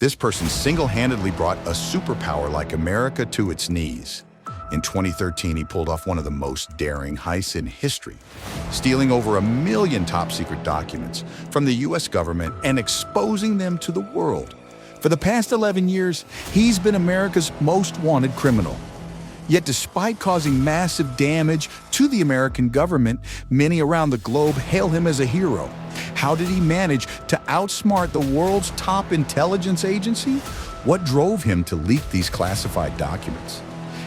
This person single-handedly brought a superpower like America to its knees. In 2013, he pulled off one of the most daring heists in history, stealing over 1 million top-secret documents from the US government and exposing them to the world. For the past 11 years, he's been America's most wanted criminal. Yet despite causing massive damage to the American government, many around the globe hail him as a hero. How did he manage to outsmart the world's top intelligence agency? What drove him to leak these classified documents?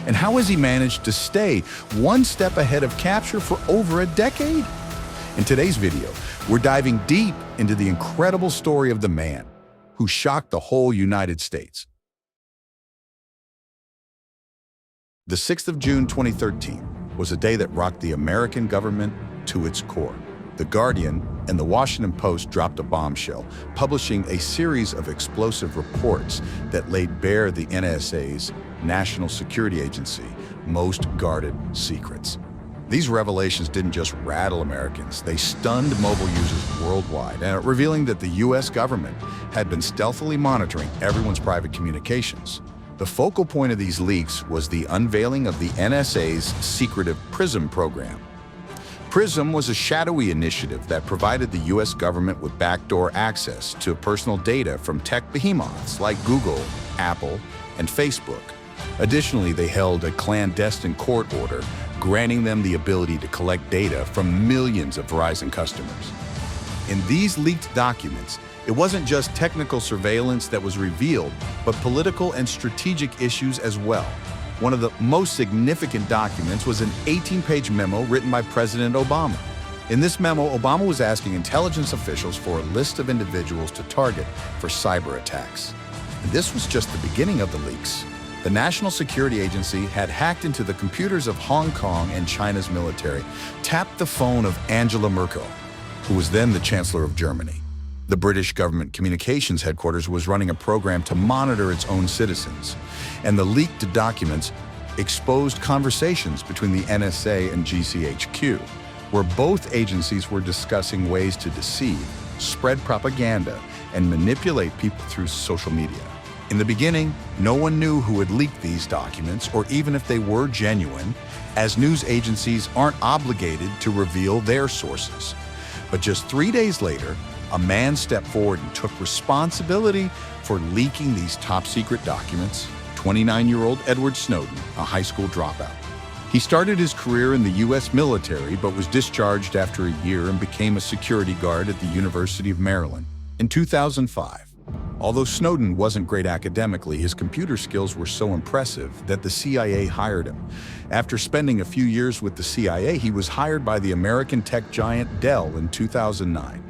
And how has he managed to stay one step ahead of capture for over a decade? In today's video, we're diving deep into the incredible story of the man who shocked the whole United States. The 6th of June 2013 was a day that rocked the American government to its core. The Guardian and the Washington Post dropped a bombshell, publishing a series of explosive reports that laid bare the NSA's National Security Agency most guarded secrets. These revelations didn't just rattle Americans, they stunned mobile users worldwide, and revealing that the US government had been stealthily monitoring everyone's private communications. The focal point of these leaks was the unveiling of the NSA's secretive PRISM program. PRISM was a shadowy initiative that provided the US government with backdoor access to personal data from tech behemoths like Google, Apple, and Facebook. Additionally, they held a clandestine court order granting them the ability to collect data from millions of Verizon customers. In these leaked documents, it wasn't just technical surveillance that was revealed, but political and strategic issues as well. One of the most significant documents was an 18-page memo written by President Obama. In this memo, Obama was asking intelligence officials for a list of individuals to target for cyber attacks. And this was just the beginning of the leaks. The National Security Agency had hacked into the computers of Hong Kong and China's military, tapped the phone of Angela Merkel, who was then the Chancellor of Germany. The British government communications headquarters was running a program to monitor its own citizens, and the leaked documents exposed conversations between the NSA and GCHQ, where both agencies were discussing ways to deceive, spread propaganda, and manipulate people through social media. In the beginning, no one knew who had leaked these documents or even if they were genuine, as news agencies aren't obligated to reveal their sources. But just 3 days later, a man stepped forward and took responsibility for leaking these top-secret documents, 29-year-old Edward Snowden, a high school dropout. He started his career in the US military but was discharged after a year and became a security guard at the University of Maryland. In 2005, although Snowden wasn't great academically, his computer skills were so impressive that the CIA hired him. After spending a few years with the CIA, he was hired by the American tech giant Dell in 2009.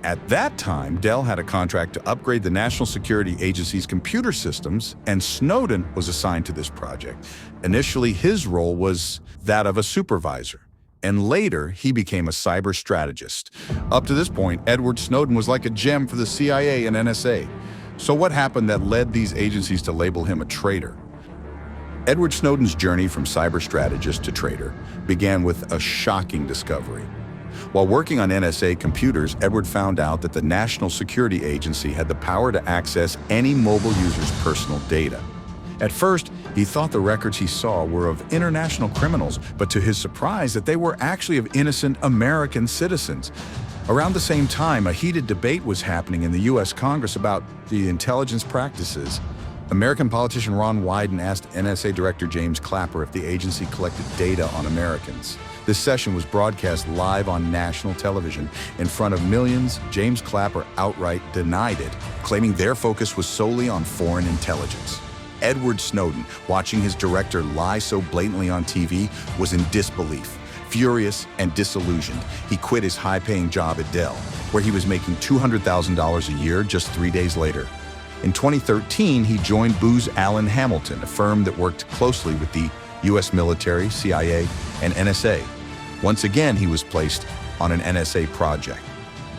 At that time, Dell had a contract to upgrade the National Security Agency's computer systems, and Snowden was assigned to this project. Initially, his role was that of a supervisor, and later he became a cyber strategist. Up to this point, Edward Snowden was like a gem for the CIA and NSA. So what happened that led these agencies to label him a traitor? Edward Snowden's journey from cyber strategist to traitor began with a shocking discovery. While working on NSA computers, Edward found out that the National Security Agency had the power to access any mobile user's personal data. At first, he thought the records he saw were of international criminals, but to his surprise, that they were actually of innocent American citizens. Around the same time, a heated debate was happening in the US Congress about the intelligence practices. American politician Ron Wyden asked NSA Director James Clapper if the agency collected data on Americans. This session was broadcast live on national television. In front of millions, James Clapper outright denied it, claiming their focus was solely on foreign intelligence. Edward Snowden, watching his director lie so blatantly on TV, was in disbelief. Furious and disillusioned, he quit his high-paying job at Dell, where he was making $200,000 a year just 3 days later. In 2013, he joined Booz Allen Hamilton, a firm that worked closely with the US military, CIA, and NSA. Once again, he was placed on an NSA project.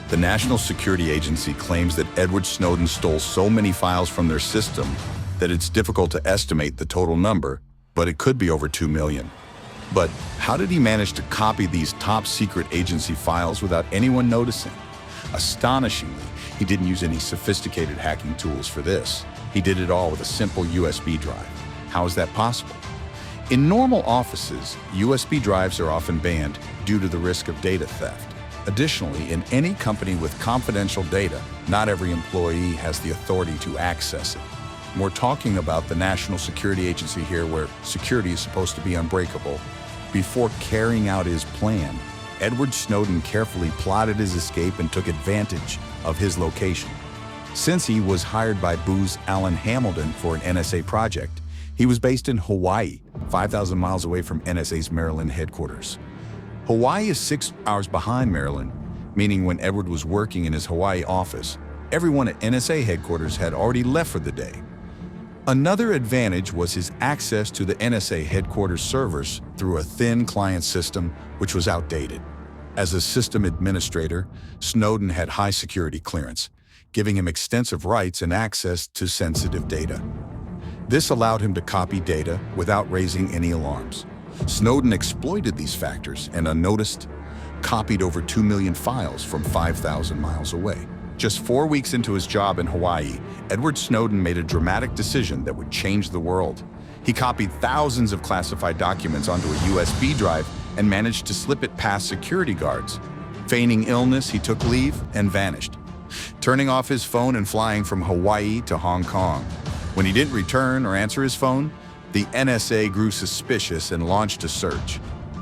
The National Security Agency claims that Edward Snowden stole so many files from their system that it's difficult to estimate the total number, but it could be over 2 million. But how did he manage to copy these top-secret agency files without anyone noticing? Astonishingly, he didn't use any sophisticated hacking tools for this. He did it all with a simple USB drive. How is that possible? In normal offices, USB drives are often banned due to the risk of data theft. Additionally, in any company with confidential data, not every employee has the authority to access it. We're talking about the National Security Agency here, where security is supposed to be unbreakable. Before carrying out his plan, Edward Snowden carefully plotted his escape and took advantage of his location. Since he was hired by Booz Allen Hamilton for an NSA project, he was based in Hawaii, 5,000 miles away from NSA's Maryland headquarters. Hawaii is 6 hours behind Maryland, meaning when Edward was working in his Hawaii office, everyone at NSA headquarters had already left for the day. Another advantage was his access to the NSA headquarters servers through a thin client system which was outdated. As a system administrator, Snowden had high security clearance, giving him extensive rights and access to sensitive data. This allowed him to copy data without raising any alarms. Snowden exploited these factors and, unnoticed, copied over 2 million files from 5,000 miles away. Just 4 weeks into his job in Hawaii, Edward Snowden made a dramatic decision that would change the world. He copied thousands of classified documents onto a USB drive and managed to slip it past security guards. Feigning illness, he took leave and vanished, turning off his phone and flying from Hawaii to Hong Kong. When he didn't return or answer his phone, the NSA grew suspicious and launched a search.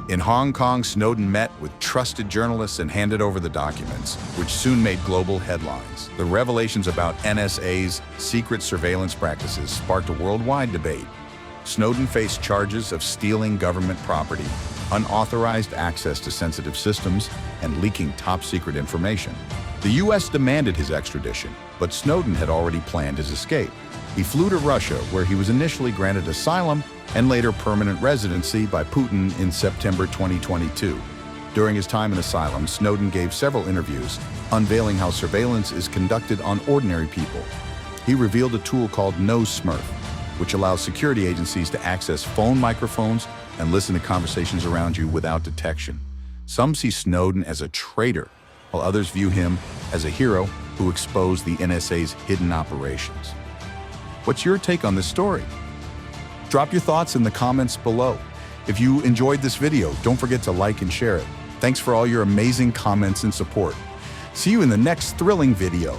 In Hong Kong, Snowden met with trusted journalists and handed over the documents, which soon made global headlines. The revelations about NSA's secret surveillance practices sparked a worldwide debate. Snowden faced charges of stealing government property, unauthorized access to sensitive systems, and leaking top-secret information. The U.S. demanded his extradition, but Snowden had already planned his escape. He flew to Russia, where he was initially granted asylum and later permanent residency by Putin in September 2022. During his time in asylum, Snowden gave several interviews, unveiling how surveillance is conducted on ordinary people. He revealed a tool called NoSmurf, which allows security agencies to access phone microphones and listen to conversations around you without detection. Some see Snowden as a traitor, while others view him as a hero who exposed the NSA's hidden operations. What's your take on this story? Drop your thoughts in the comments below. If you enjoyed this video, don't forget to like and share it. Thanks for all your amazing comments and support. See you in the next thrilling video.